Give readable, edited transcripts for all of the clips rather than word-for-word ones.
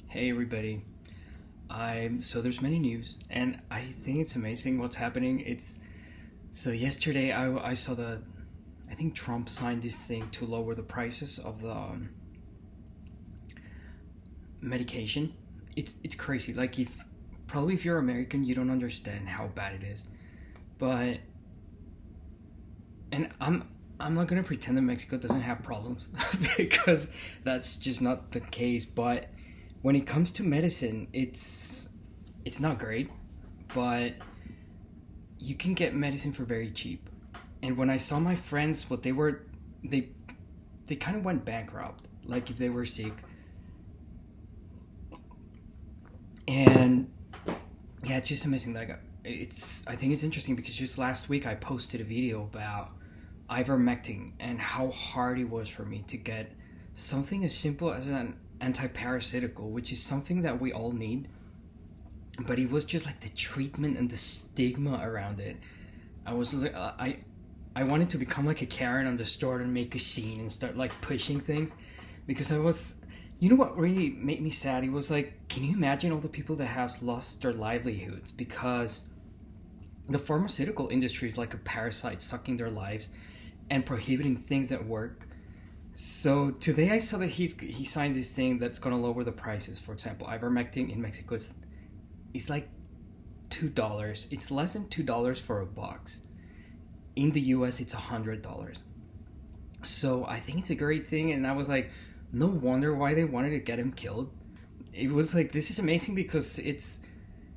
Hey everybody. So there's many news and I think it's amazing what's happening. It's so yesterday I saw I think Trump signed this thing to lower the prices of the medication. It's crazy. Like if probably if you're American you don't understand how bad it is. But and I'm not going to pretend that Mexico doesn't have problems because that's just not the case, but when it comes to medicine, it's not great, but you can get medicine for very cheap. And when I saw my friends, what they they kind of went bankrupt, like if they were sick. And yeah, it's just amazing. Like I think it's interesting because just last week I posted a video about ivermectin and how hard it was for me to get something as simple as an antiparasitical, which is something that we all need. But it was just like the treatment and the stigma around it. I was like, I wanted to become like a Karen on the store and make a scene and start like pushing things, because I was, you know what really made me sad? It was like, can you imagine all the people that has lost their livelihoods because the pharmaceutical industry is like a parasite sucking their lives and prohibiting things that work. So today I saw that he signed this thing that's gonna lower the prices. For example, ivermectin in Mexico is like $2. It's less than $2 for a box. In the US it's $100. So I think it's a great thing, and I was like, no wonder why they wanted to get him killed. It was like, this is amazing because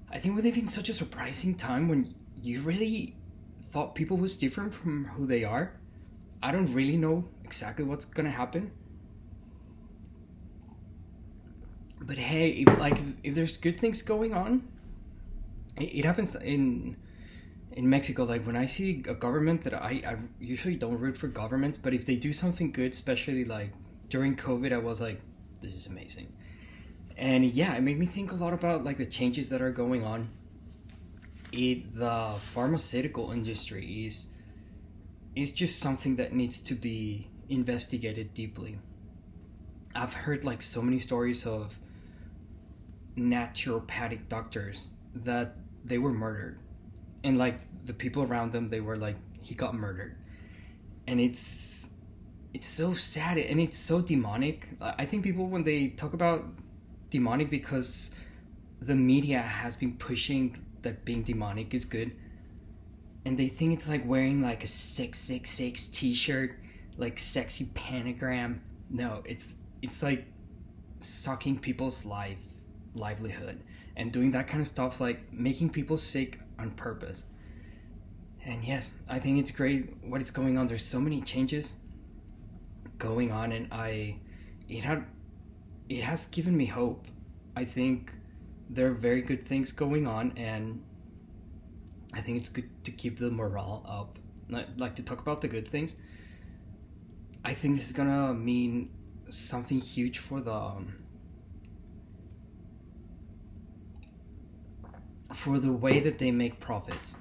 I think we live in such a surprising time when you really thought people was different from who they are. I don't really know exactly what's gonna happen, but hey, if there's good things going on, it happens in Mexico. Like when I see a government that I usually don't root for governments, but if they do something good, especially like during COVID, I was like, this is amazing. And yeah, it made me think a lot about like the changes that are going on. The pharmaceutical industry is just something that needs to be investigated deeply. I've heard like so many stories of naturopathic doctors that they were murdered, and like the people around them, they were like, he got murdered. And it's so sad and it's so demonic. I think people, when they talk about demonic, because the media has been pushing that being demonic is good, and they think it's like wearing like a 666 t-shirt, like sexy pentagram. No, it's like sucking people's livelihood and doing that kind of stuff, like making people sick on purpose. And yes, I think it's great what is going on. There's so many changes going on, and it had it has given me hope. I think there are very good things going on, and I think it's good to keep the morale up. Like to talk about the good things. I think this is gonna mean something huge for the way that they make profits.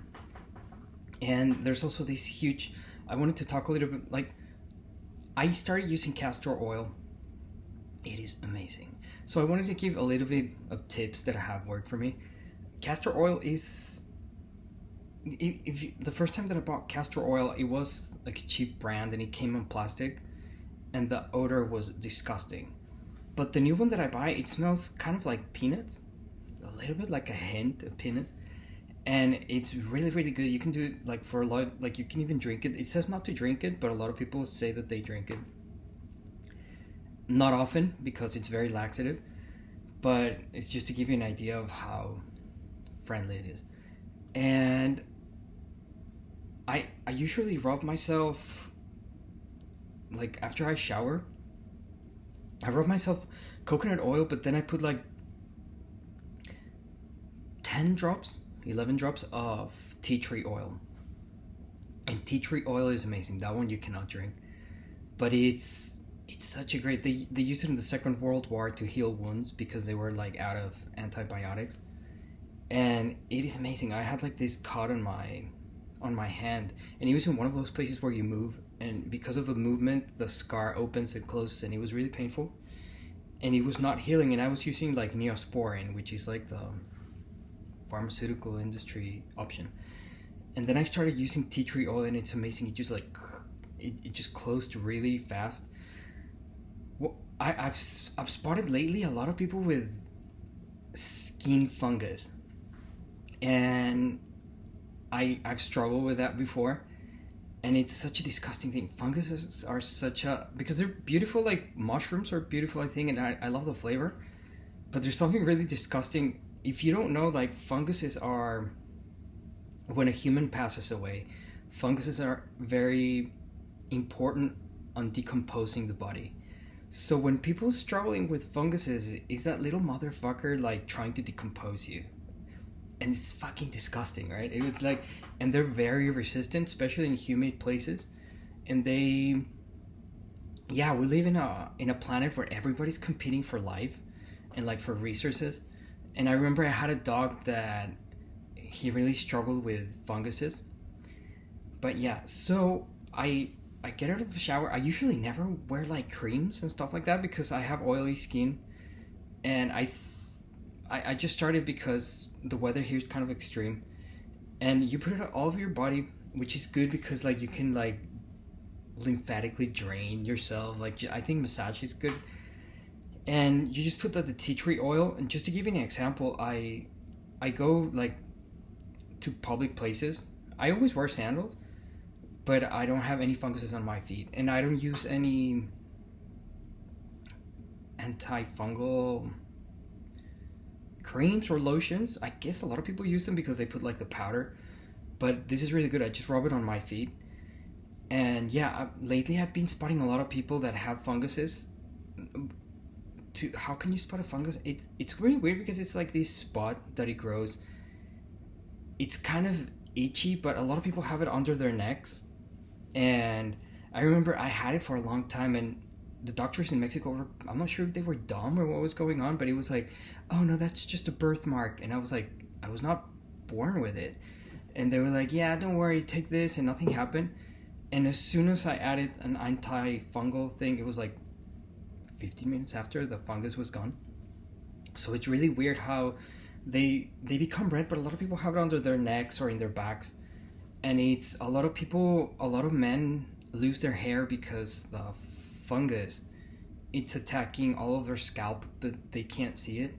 And there's also this huge. I wanted to talk a little bit. Like I started using castor oil. It is amazing. So I wanted to give a little bit of tips that have worked for me. Castor oil is, if the first time that I bought castor oil, it was like a cheap brand and it came in plastic, and the odor was disgusting. But the new one that I buy, it smells kind of like peanuts, a little bit like a hint of peanuts, and it's really really good. You can do it like for a lot, like you can even drink it. It says not to drink it, but a lot of people say that they drink it. Not often because it's very laxative, but it's just to give you an idea of how friendly it is. And I usually rub myself, like after I shower. I rub myself coconut oil, but then I put like 10 drops, 11 drops of tea tree oil. And tea tree oil is amazing. That one you cannot drink, but it's such a great. They used it in the Second World War to heal wounds because they were like out of antibiotics, and it is amazing. I had like this cut on my hand, and it was in one of those places where you move, and because of the movement, the scar opens and closes, and it was really painful. and it was not healing. And I was using like Neosporin, which is like the pharmaceutical industry option. And then I started using tea tree oil, and it's amazing. It just like it just closed really fast. Well, I've spotted lately a lot of people with skin fungus, and I've struggled with that before, and it's such a disgusting thing. Funguses are such a, because they're beautiful, like mushrooms are beautiful, I think, and I love the flavor, but there's something really disgusting. If you don't know, like funguses are, when a human passes away, funguses are very important on decomposing the body. So when people struggling with funguses, is that little motherfucker like trying to decompose you, and it's fucking disgusting, right? It was like, and they're very resistant, especially in humid places, and they, yeah, we live in a planet where everybody's competing for life and like for resources. And I remember I had a dog that he really struggled with funguses. But yeah, so I get out of the shower. I usually never wear like creams and stuff like that because I have oily skin, and I just started because the weather here is kind of extreme, and you put it all over your body, which is good because like you can like lymphatically drain yourself. Like I think massage is good, and you just put the tea tree oil. And just to give you an example, I go like to public places. I always wear sandals, but I don't have any funguses on my feet, and I don't use any antifungal creams or lotions. I guess a lot of people use them because they put like the powder, but this is really good. I just rub it on my feet, and yeah, lately I've been spotting a lot of people that have funguses. To how can you spot a fungus? It's really weird because it's like this spot that it grows. It's kind of itchy, but a lot of people have it under their necks. And I remember I had it for a long time, and the doctors in Mexico were, I'm not sure if they were dumb or what was going on, but it was like, oh no, that's just a birthmark. And I was like, I was not born with it. And they were like, yeah, don't worry, take this, and nothing happened. And as soon as I added an antifungal thing, it was like 15 minutes after, the fungus was gone. So it's really weird how they become red, but a lot of people have it under their necks or in their backs. And it's a lot of people, a lot of men lose their hair because the fungus, it's attacking all of their scalp, but they can't see it.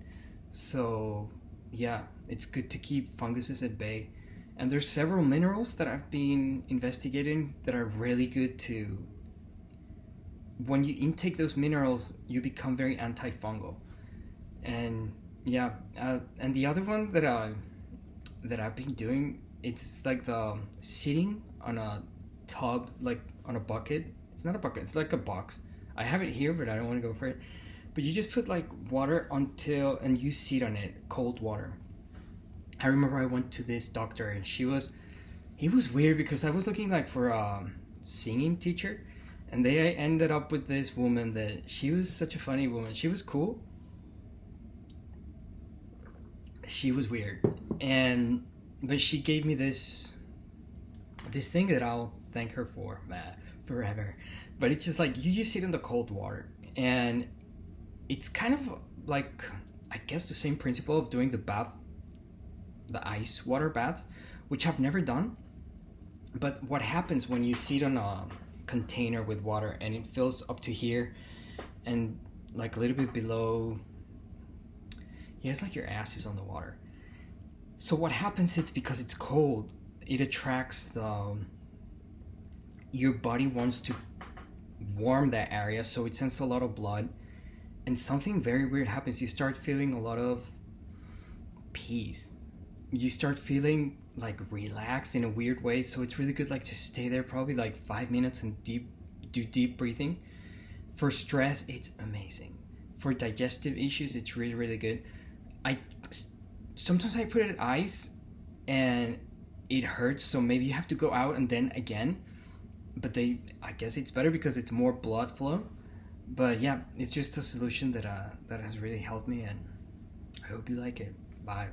So yeah, it's good to keep funguses at bay. And there's several minerals that I've been investigating that are really good to, when you intake those minerals, you become very antifungal. And yeah, and the other one that I've been doing, it's like the sitting on a tub, like on a bucket. It's not a bucket, it's like a box. I have it here, but I don't want to go for it. But you just put like water until, and you sit on it, cold water. I remember I went to this doctor, and he was weird because I was looking like for a singing teacher, and they ended up with this woman that, she was such a funny woman. She was cool. She was weird, and but she gave me this thing that I'll thank her for, forever. But it's just like, you just sit in the cold water, and it's kind of like, I guess, the same principle of doing the ice water baths, which I've never done. But what happens when you sit on a container with water and it fills up to here and like a little bit below, yeah, it's like your ass is on the water. So what happens is, because it's cold, it attracts your body wants to warm that area, so it sends a lot of blood, and something very weird happens. You start feeling a lot of peace. You start feeling like relaxed in a weird way. So it's really good, like, to stay there probably like 5 minutes and do deep breathing. For stress, it's amazing. For digestive issues, it's really, really good. Sometimes I put it at ice and it hurts, so maybe you have to go out and then again. But I guess it's better because it's more blood flow. But yeah, it's just a solution that has really helped me, and I hope you like it. Bye.